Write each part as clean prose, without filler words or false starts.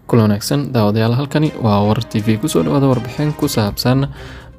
kulan wanaagsan daawadayaal, halkani waa War TV. kusoo dhawaada warbixin ku saabsan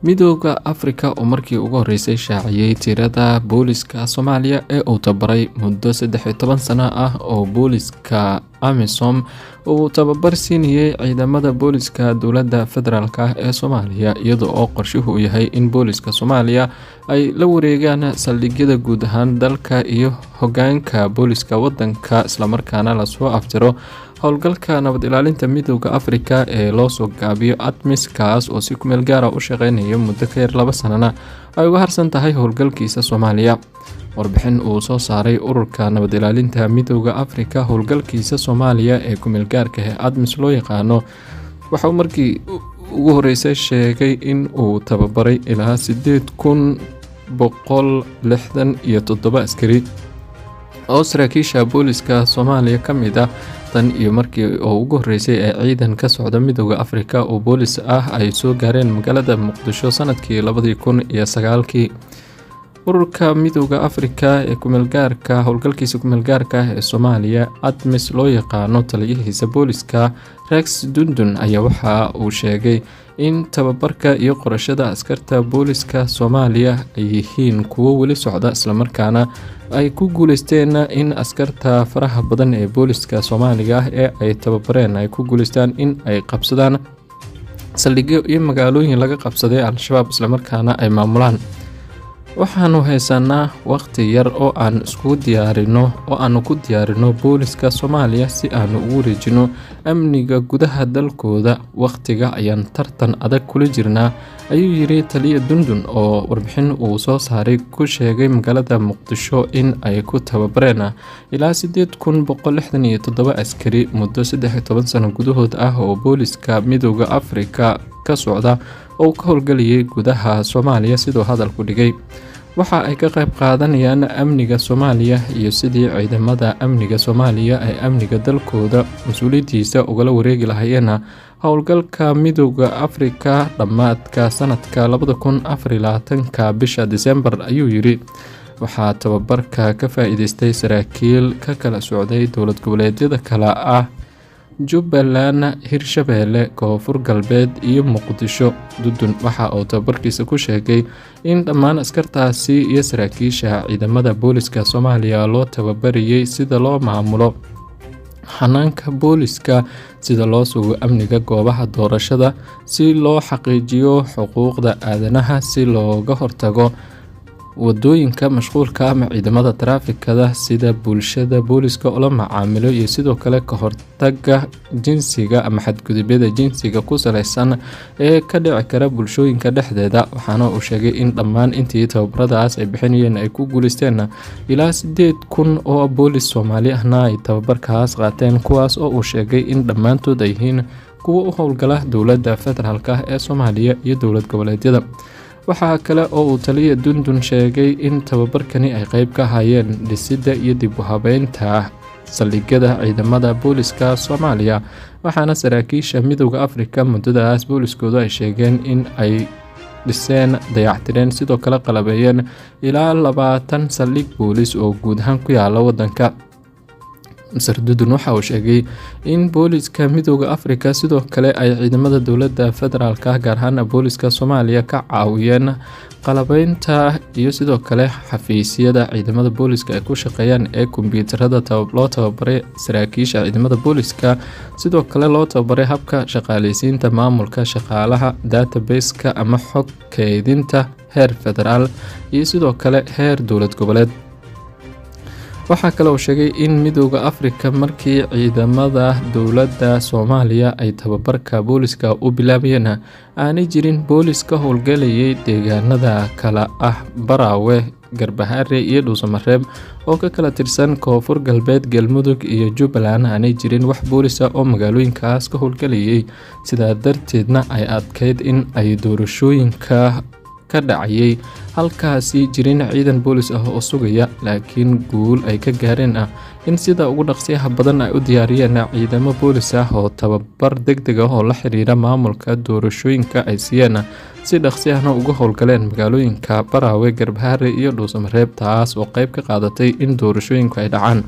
midowga Afrika oo markii ugu horeysay shaaciyay tirada booliska Soomaaliya ee uu tababaray muddo 13 sano ah oo booliska AMISOM uu tababar siinayay ciidamada booliska dowladda federaalka ee Soomaaliya, iyadoo oo qorshuhu yahay in booliska Soomaaliya ay la wareegaan saldhigyada guud ahaan dalka iyo hoggaanka booliska wadanka, isla markaana la soo aftiro howlgalka nabad ilaalinta midowga Afrika ee loo soo gaabiyo ATMIS, kaas oo si ku meel gaar ah u shaqeynaya muddo ka yar 2 sanana ay uga harsan tahay howlgalkiisa Soomaaliya. Warbixin uu soo saaray ururka nabad ilaalinta midowga Afrika howlgalkiisa Soomaaliya ee ku meel gaarka ah ATMIS loo yaqaano, waxa uu markii ugu horeysay sheegay in uu tababaray ilaa 8,167 askari oo saraakiisha booliska Soomaaliya ka mid ah, tan iyo markii ugu horeysay ee ciidan ka socda midowga Afrika oo boolis ah ay soo gaareen magaalada Muqdisho sanadkii 2009. ururka midowga Afrika ee kumeelgaarka howlgalkiisa kumeelgaarka ee Soomaaliya ATMIS loo yaqaano, taliyihiisa booliska Rex Dundun ayaa waxa uu sheegay in tababarka iyo qorashada askarta booliska Soomaaliya ay yihiin kuwo weli socda, isla markaana ay ku guuleysteen in askarta faraha badan ee booliska Soomaaliga ee ay tababareen ay ku guuleystaan in ay qabsadaan saldhigyo iyo magaalooyin laga qabsaday Al-Shabaab, isla markaana ay maamulaan. waxaanu haysanaa waqti yar oo aan ku diyaarino booliska Soomaaliya si aanu ugu wareejino amniga gudaha dalkooda. waqtiga ayaan tartan adag kula jirnaa, ayuu yiri taliye Dundun oo warbixin uu soo saaray ku sheegay magaalada Muqdisho in ay ku tababareen ilaa 8,167 askari muddo 13 sano gudahood ah oo booliska midowga Afrika ka socda oo ka howlgalayay gudaha Soomaaliya, sidoo hadalku dhigay. waxa ay ka qayb qaadanayaan amniga Soomaaliya iyo sidii ciidamada amniga Soomaaliya ay amniga dalkooda mas'uuliyadiisa ugala wareegi lahaayeen howlgalka midowga Afrika dhammaadka sanadka 2024 bisha Diseembar, ayuu yiri. waxaa tababarka ka faa'iideystay saraakiil ka kala socday dowlad goboleedyada kala ah Jubbaland, Hirshabelle, Koonfur Galbeed iyo Muqdisho. Dundun waxa uu tababarkiisa ku sheegay in dhammaan askartaasi iyo saraakiisha ciidamada booliska Soomaaliya loo tababarayay sida loo maamulo xanaanka booliska, sida loo sugo amniga goobaha doorashada, si loo xaqiijiyo xuquuqda aadanaha, si looga hortago wadooyinka mashquulka ama ciidamada taraafikada, sida bulshada booliska ula macaamilo, iyo sidoo kale ka hortaga jinsiga ama xadgudubyada jinsiga ku saleysan ee ka dhici kara bulshooyinka dhexdeeda. waxaana uu sheegay in dhammaan intii tababaradaas ay bixinayeen ay ku guuleysteen ilaa 8,000 oo boolis Soomaali ahna ay tababarkaas qaateen, kuwaas oo uu sheegay in dhammaantood ay yihiin kuwo u howlgala dowladda federaalka ee Soomaaliya iyo dowlad goboleedyada. waxaa kale oo uu taliye Dundun sheegay in tababarkani ay qayb ka hayeen dhisidda iyo dib u habeynta saldhigyada ciidamada booliska Soomaaliya, waxaana saraakiisha midowga Afrika muddadaas booliskoodu ay sheegeen in ay dhiseen, dayactireen, sidoo kale qalabeeyeen ilaa 20 saldhig boolis oo guud ahaan ku yaala wadanka. Mr. Dundun waxa uu sheegay in booliska midowga Afrika sidoo kale ay ciidamada dowladda federaalka gaar ahaan booliska Soomaaliya ka caawiyeen qalabeynta iyo sidoo kale xafiisyada ciidamada booliska ay ku shaqeeyaan ee kombiyuutarada loo tababaray saraakiisha ciidamada booliska, sidoo kale loo tababaray habka shaqaaleysiinta maamulka shaqaalaha, database-ka ama xog kaydinta heer federaal iyo sidoo kale heer dowlad goboleed. waxaa kale oo sheegay in midowga Afrika markii ciidamada dowladda Soomaaliya ay tababarka booliska u bilaabayeen aanay jirin boolis ka howlgalayay deegaanada kala ah Baraawe, Garbaharre iyo Dhuusamareeb oo ka kala tirsan Koonfur Galbeed, Galmudug iyo Jubbaland. aanay jirin wax boolis ah oo magaalooyinkaas ka howlgalayay, sidaa darteedna ay adkeyd in ay doorashooyinka ka dhacayay halkaasi jirin ciidan boolis ah oo sugaya, laakiin guul ay ka gaareen in sida ugu dhaqsiyaha badan ay u diyaariyeen ciidamo boolis ah oo tababar degdeg ah oo la xiriira maamulka doorashooyinka ay siiyeen, si dhaqsi ahna uga howlgaleen magaalooyinka Baraawe, Garbaharre iyo Dhuusamareeb, taas oo qayb ka qaadatay in doorashooyinku ay dhacaan.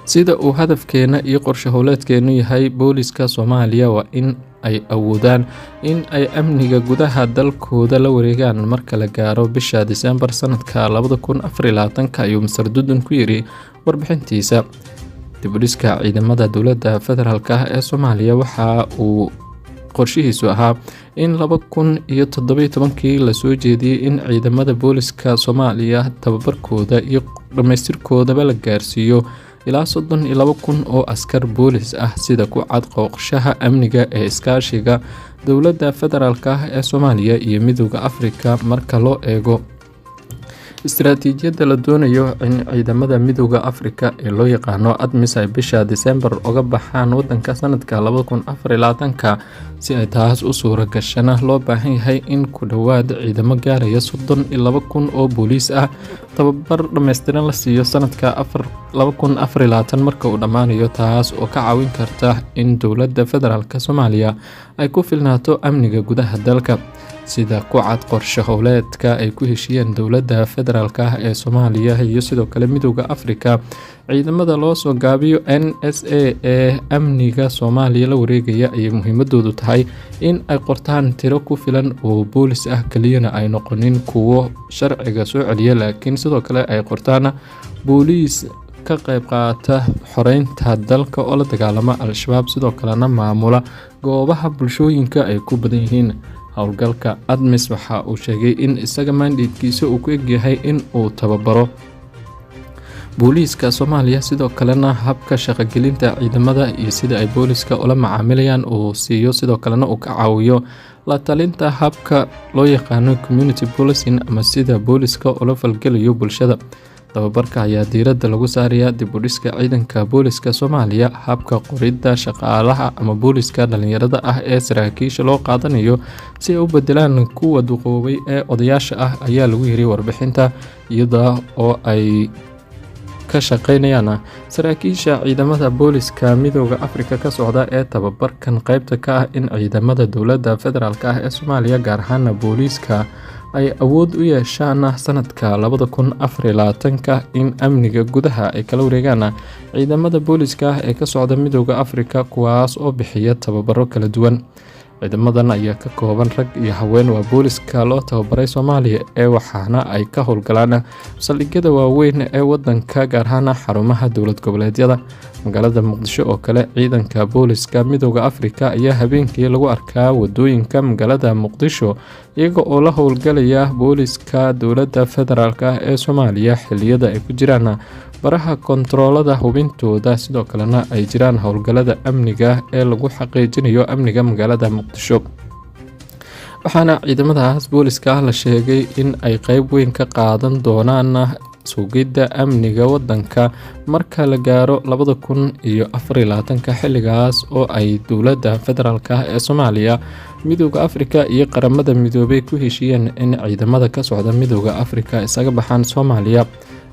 sida uu hadafkeena iyo qorshe howleedkeenu yahay. booliska Soomaaliya waa in ay awoodaan in ay amniga gudaha dalkooda la wareegaan marka la gaaro bisha Diseembar sanadka 2024 ayuu Mr. Dudun ku yiri warbixintiisa. Dib-u-dhiska ciidamada dowladda federaalk ee Soomaaliya waxa uu qorshihiisu ahaa in 2017 la soo jeediyay in ciidamada booliska Soomaaliya tababarkooda iyo dhamaystirkoodaba la gaarsiiyo ilaa 32,000 oo askar boolis ah sida ku cad qorshaha amniga ee iskaashiga dowladda federaalk ee Soomaaliya iyo Midowga Afrika. Marka loo eego istiraatiijiyadda la doonayo in ciidamada Midowga Afrika ee loo yaqaano ATMIS ay bisha Diseembar uga baxaan wadanka sanadka 2024 si ay taas u suura gashana loo baahan yahay in ku dhawaad ciidamo gaaraya 32,000 oo booliis ah tababar dhammaystiran la siiyo sanadka 2024 marka uu dhammaanayo, taas oo ka caawin karta in dowladda federaalk Soomaaliya ay ku filnaato amniga gudaha dalka. sida ku cad qorshe howleedka ay ku heshiyeen dowladda federaalk ee Soomaaliya iyo sidoo kale Midowga Afrika, ciidamada loo soo gaabiyo NSA ee amniga Soomaaliya la wareegaya ayay muhiimadoodu tahay in ay qortaan tiro ku filan oo boolis ah, kaliyana ay noqonin kuwo sharciga soo celiya, laakiin sidoo kale ay qortaan booliis ka qayb qaata xoreynta dalka oo la dagaalama Al-Shabaab, sidoo kalena maamula goobaha bulshooyinka ay ku badan yihiin. howlgalka ATMIS waxa uu sheegay in isaga mandatekiisa uu ku egyahay in uu tababaro booliiska Soomaaliya, sidoo kalena habka shaqagelinta ciidamada iyo sida ay booliiska ula macaamilayaan uu siiyo, sidoo kalena uu ka caawiyo la talinta habka loo yaqaano community policing ama sida booliiska ula falgalayo bulshada. tababarka ayaa diiradda lagu saarayaa dib-u-dhiska ciidanka booliska Soomaaliya, habka qoridda shaqaalaha ama booliska dhalinyarada ah ee saraakiisha loo qaadanayo si ay u bedelaan kuwa duqoobay ee odayaasha ah ayaa lagu yiri warbixinta, iyada oo ay ka shaqeynayaan saraakiisha ciidamada booliska Midowga Afrika ka socda ee tababarkan qaybta ka ah in ciidamada dowladda federaalk ee Soomaaliya gaar ahaan booliska ay awood u yeeshaan sanadka 2024 in amniga gudaha ay kala wareegaan ciidamada booliska ee ka socda Midowga Afrika, kuwaas oo bixiya tababaro kala duwan. ciidamadan ayaa ka kooban rag iyo haween waa booliska loo tababaray Soomaaliya ee waxaana ay ka howlgalaan saldhigyada waaweyn ee wadanka, gaar ahaan xarumaha dowlad goboleedyada. magaalada Muqdisho oo kale, ciidanka booliska Midowga Afrika ayaa habeenkii lagu arkaa wadooyinka magaalada Muqdisho iyaga oo la howlgalaya booliska dowladda federaalk ee Soomaaliya xilliyada ay ku jiraan baraha kontaroolada hubintooda, sidoo kalena ay jiraan howlgalada amniga ee lagu xaqiijinayo amniga magaalada Muqdisho. waxaana ciidamadaas booliska la sheegay in ay qayb weyn ka qaadan doonaan sugidda amniga wadanka marka la gaaro 2024 xilligaas oo ay dowladda federaalk ee Soomaaliya, Midowga Afrika iyo qaramada midoobay ku heshiyeen in ciidamada ka socda Midowga Afrika isaga baxaan Soomaaliya.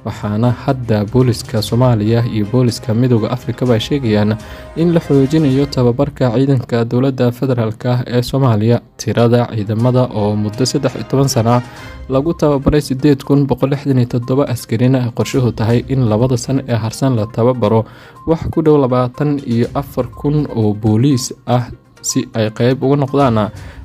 waxaana hadda booliska Soomaaliya iyo booliska Midowga Afrika ba sheegayaan in la xoojinayo tababarka ciidanka dowladda federaalk ee Soomaaliya. tirada ciidamada oo muddo 13 sano lagu tababaray 8,167 askarina qorshuhu tahay in 2 sano ee harsan la tababaro wax ku dhow 24,000 oo booliis ah si ay qayb uga noqdaan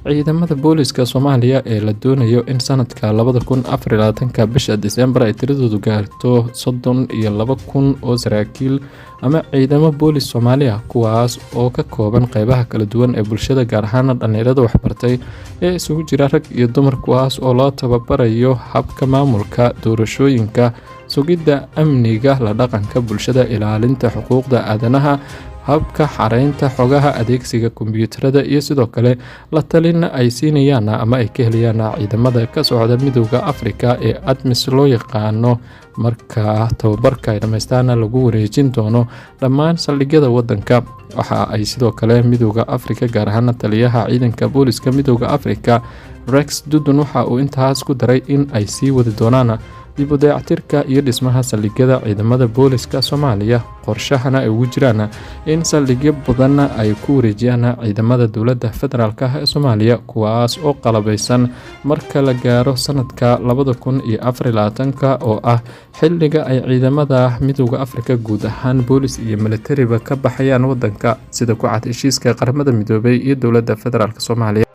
ciidamada booliska Soomaaliya ee la doonayo in sanadka 2024 bisha Diseembar ay tiradoodu gaarto 32,000 oo saraakiil ama ciidamo boolis Soomaaliya, kuwaas oo ka kooban qaybaha kala duwan ee bulshada, gaar ahaan dhalinyarada waxbartay ee isugu jira rag iyo dumar, kuwaas oo loo tababarayo habka maamulka doorashooyinka, sugidda amniga, la dhaqanka bulshada, ilaalinta xuquuqda aadanaha, habka xareynta xogaha, adeegsiga kombiyuutarada iyo sidoo kale la talin ay siinayaan ama ay ka helayaan ciidamada ka socda Midowga Afrika ee ATMIS loo yaqaano. marka tababarka ay dhamaystaan lagu wareejin doono dhammaan saldhigyada wadanka. waxa ay sidoo kale Midowga Afrika gaar ahaan taliyaha ciidanka booliska Midowga Afrika Rex Dudun waxa uu intaas ku daray in ay sii wadi doonaan dib u dayactirka iyo dhismaha saldhigyada ciidamada booliska Soomaaliya. Qorshahana ay ugu jiraan in saldhigyo badan ay ku wareejiyaan ciidamada dowladda federaalka ee Soomaaliya, kuwaas oo qalabeysan marka la gaaro sanadka 2024 oo ah xilliga ay ciidamada Midowga Afrika guud ahaan boolis iyo militariba ka baxayaan wadanka, sida ku cad heshiiska qaramada midoobay iyo dowladda federaalka Soomaaliya.